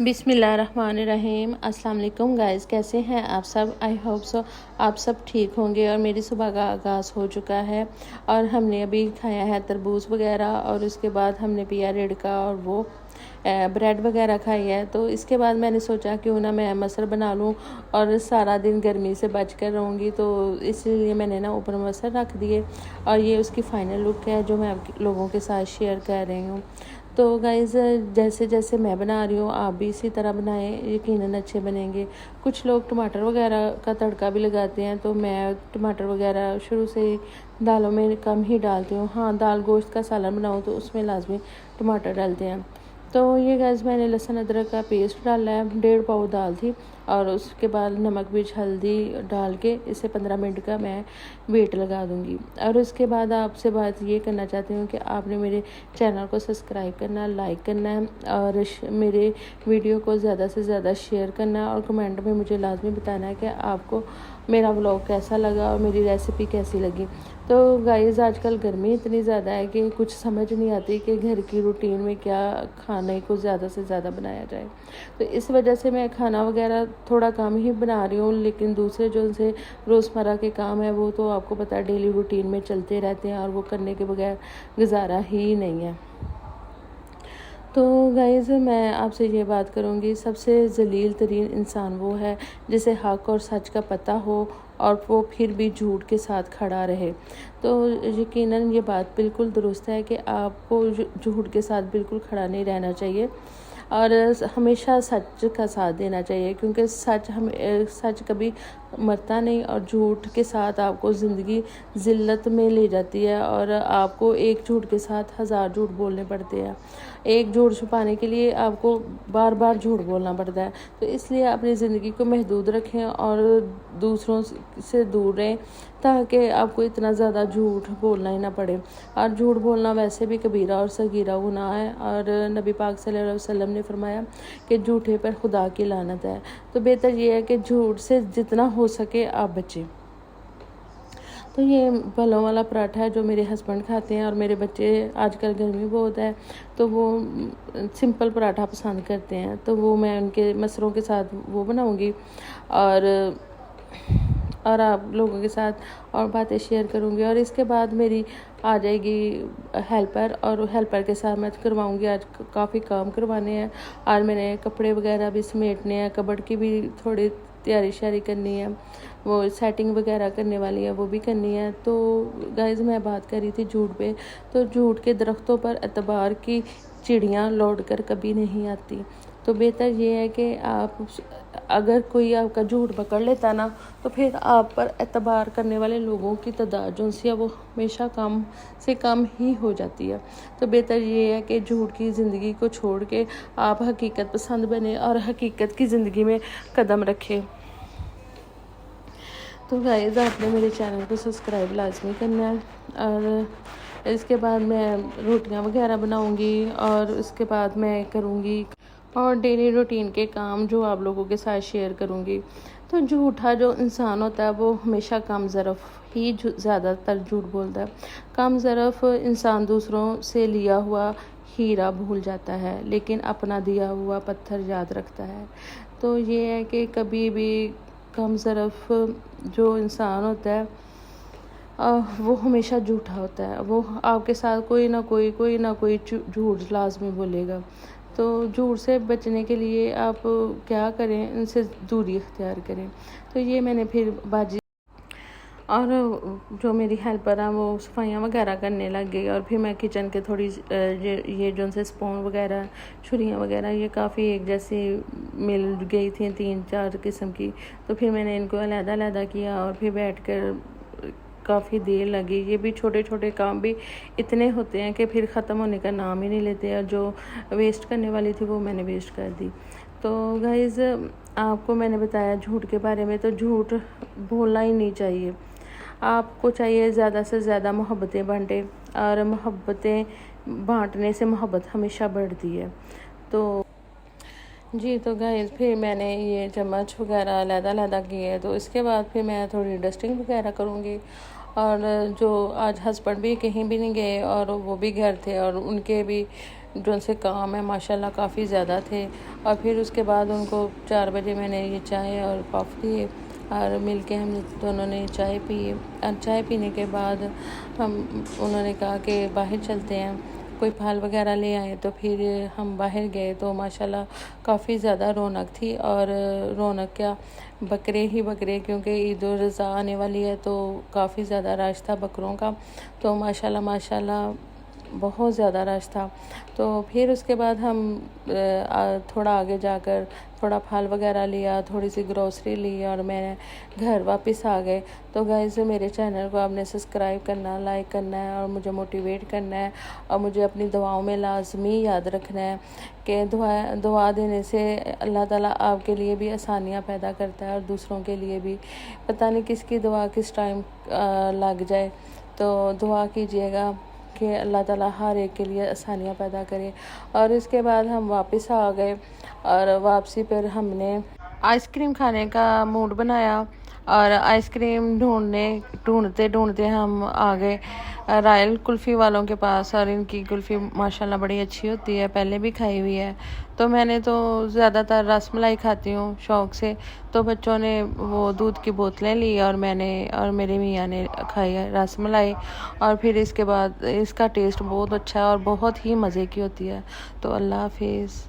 बिस्मिल्लाहिर्रहमानिर्रहीम। अस्सलाम वालेकुम गाइस, कैसे हैं आप सब? आई होप सो आप सब ठीक होंगे। और मेरी सुबह का आगाज़ हो चुका है और हमने अभी खाया है तरबूज वगैरह और उसके बाद हमने पिया रिड़का और वो ब्रेड वगैरह खाई है। तो इसके बाद मैंने सोचा क्यों ना मैं मसर बना लूँ और सारा दिन गर्मी से बच कर रहूँगी, तो इसलिए मैंने ना ऊपर मसर रख दिए और ये उसकी फ़ाइनल लुक है जो मैं आप लोगों के साथ शेयर कर रही हूँ। तो गाइज़, जैसे जैसे मैं बना रही हूँ आप भी इसी तरह बनाएं, यकीनन अच्छे बनेंगे। कुछ लोग टमाटर वगैरह का तड़का भी लगाते हैं, तो मैं टमाटर वगैरह शुरू से ही दालों में कम ही डालती हूँ। हाँ, दाल गोश्त का सालन बनाऊँ तो उसमें लाजमी टमाटर डालते हैं। तो ये गैस मैंने लहसुन अदरक का पेस्ट डाला है, 1.5 पाव दाल थी और उसके बाद नमक मिर्च हल्दी डाल के इसे 15 मिनट का मैं वेट लगा दूंगी। और उसके बाद आपसे बात ये करना चाहती हूँ कि आपने मेरे चैनल को सब्सक्राइब करना, लाइक करना है और मेरे वीडियो को ज़्यादा से ज़्यादा शेयर करना है और कमेंट में मुझे लाजमी बताना है कि आपको मेरा व्लॉग कैसा लगा और मेरी रेसिपी कैसी लगी। तो गाइज़, आजकल गर्मी इतनी ज़्यादा है कि कुछ समझ नहीं आती कि घर की रूटीन में क्या खाने को ज़्यादा से ज़्यादा बनाया जाए। तो इस वजह से मैं खाना वगैरह थोड़ा कम ही बना रही हूँ, लेकिन दूसरे जो उनसे रोज़मर्रा के काम है वो तो आपको पता है डेली रूटीन में चलते रहते हैं और वो करने के बगैर गुजारा ही नहीं है। तो गाइज़, मैं आपसे ये बात करूँगी, सबसे ज़लील तरीन इंसान वो है जिसे हक़ और सच का पता हो और वो फिर भी झूठ के साथ खड़ा रहे। तो यकीनन ये बात बिल्कुल दुरुस्त है कि आपको झूठ के साथ बिल्कुल खड़ा नहीं रहना चाहिए और हमेशा सच का साथ देना चाहिए, क्योंकि सच कभी मरता नहीं और झूठ के साथ आपको ज़िंदगी ज़िल्लत में ले जाती है और आपको एक झूठ के साथ 1000 झूठ बोलने पड़ते हैं। एक झूठ छुपाने के लिए आपको बार बार झूठ बोलना पड़ता है। तो इसलिए अपनी ज़िंदगी को महदूद रखें और दूसरों से दूर रहें ताकि आपको इतना ज़्यादा झूठ बोलना ही ना पड़े। और झूठ बोलना वैसे भी कबीरा और सगीरा गुनाह है और नबी पाक सल्लल्लाहु अलैहि वसल्लम ने फरमाया कि झूठे पर खुदा की लानत है। तो बेहतर ये है कि झूठ से जितना हो सके आप बचें। तो ये फलों वाला पराठा है जो मेरे हस्बैंड खाते हैं और मेरे बच्चे, आजकल गर्मी बहुत है तो वो सिंपल पराठा पसंद करते हैं, तो वो मैं उनके मसरों के साथ वो बनाऊंगी और आप लोगों के साथ और बातें शेयर करूंगी। और इसके बाद मेरी आ जाएगी हेल्पर और हेल्पर के साथ मैं करवाऊंगी। आज काफ़ी काम करवाने हैं और मैंने कपड़े वगैरह भी समेटने हैं, कबर्ड की भी थोड़ी तैयारी श्यारी करनी है, वो सेटिंग वगैरह करने वाली है वो भी करनी है। तो गाइज़, मैं बात कर रही थी झूठ पे। तो झूठ के दरख्तों पर एतबार की चिड़ियाँ लौट कर कभी नहीं आती। तो बेहतर ये है कि आप, अगर कोई आपका झूठ पकड़ लेता ना, तो फिर आप पर एतबार करने वाले लोगों की तादाद जो है वो हमेशा कम से कम ही हो जाती है। तो बेहतर ये है कि झूठ की ज़िंदगी को छोड़ के आप हकीकत पसंद बने और हकीकत की ज़िंदगी में कदम रखें। तो गाइस, आपने मेरे चैनल को सब्सक्राइब लाजमी करना है और इसके बाद मैं रोटियां वगैरह बनाऊंगी और उसके बाद मैं करूंगी और डेली रूटीन के काम जो आप लोगों के साथ शेयर करूंगी। तो झूठा जो इंसान होता है वो हमेशा कम ज़रफ़ ही ज़्यादातर झूठ बोलता है। कम ज़रफ़ इंसान दूसरों से लिया हुआ हीरा भूल जाता है, लेकिन अपना दिया हुआ पत्थर याद रखता है। तो ये है कि कभी भी कम ज़रफ़ जो इंसान होता है वो हमेशा झूठा होता है। वो आपके साथ कोई ना कोई झूठ लाजमी बोलेगा। तो झूठ से बचने के लिए आप क्या करें, उनसे दूरी इख्तियार करें। तो ये मैंने फिर बाजी और जो मेरी हेल्पर है वो सफाइयाँ वगैरह करने लग गई और फिर मैं किचन के थोड़ी ये जो उनसे स्पून वगैरह छुरियाँ वगैरह ये काफ़ी एक जैसी मिल गई थी, 3-4 किस्म की। तो फिर मैंने इनको अलग-अलग किया और फिर बैठकर काफ़ी देर लगी। ये भी छोटे छोटे काम भी इतने होते हैं कि फिर ख़त्म होने का नाम ही नहीं लेते और जो वेस्ट करने वाली थी वो मैंने वेस्ट कर दी। तो गाइज़, आपको मैंने बताया झूठ के बारे में, तो झूठ बोलना ही नहीं चाहिए। आपको चाहिए ज़्यादा से ज़्यादा मोहब्बतें बांटें और मोहब्बतें बांटने से मोहब्बत हमेशा बढ़ती है। तो जी, तो गाइस, फिर मैंने ये चम्मच वगैरह अलग-अलग किए, तो इसके बाद फिर मैं थोड़ी डस्टिंग वगैरह करूँगी। और जो आज हस्बैंड भी कहीं भी नहीं गए और वो भी घर थे और उनके भी जो उनसे काम है माशाल्लाह काफ़ी ज़्यादा थे। और फिर उसके बाद उनको 4 बजे मैंने ये चाय और पफ दिए और मिल के हम दोनों ने चाय पी। और चाय पीने के बाद उन्होंने कहा कि बाहर चलते हैं, कोई फल वगैरह ले आए। तो फिर हम बाहर गए तो माशाल्लाह काफ़ी ज़्यादा रौनक थी। और रौनक क्या, बकरे ही बकरे, क्योंकि ईद उल अज़हा आने वाली है तो काफ़ी ज़्यादा रश था बकरों का। तो माशाल्लाह माशाल्लाह बहुत ज़्यादा रश था। तो फिर उसके बाद हम थोड़ा आगे जाकर थोड़ा फल वगैरह लिया, थोड़ी सी ग्रोसरी ली और मैं घर वापस आ गए। तो गाइस मेरे चैनल को आपने सब्सक्राइब करना, लाइक करना है और मुझे मोटिवेट करना है। और मुझे अपनी दुआओं में लाजमी याद रखना है कि दुआ देने से अल्लाह ताला आपके लिए भी आसानियाँ पैदा करता है और दूसरों के लिए भी। पता नहीं किसकी दुआ किस टाइम लग जाए, तो दुआ कीजिएगा कि अल्लाह ताला हर एक के लिए आसानियाँ पैदा करे। और इसके बाद हम वापस आ गए और वापसी पर हमने आइसक्रीम खाने का मूड बनाया और आइसक्रीम ढूंढते ढूंढते हम आ गए रॉयल कुल्फ़ी वालों के पास। और इनकी कुल्फ़ी माशाल्लाह बड़ी अच्छी होती है, पहले भी खाई हुई है। तो मैंने तो ज़्यादातर रसमलाई खाती हूँ शौक़ से। तो बच्चों ने वो दूध की बोतलें ली और मैंने और मेरे मियाँ ने खाई है रसमलाई। और फिर इसके बाद इसका टेस्ट बहुत अच्छा है और बहुत ही मज़े की होती है। तो अल्लाह हाफिज़।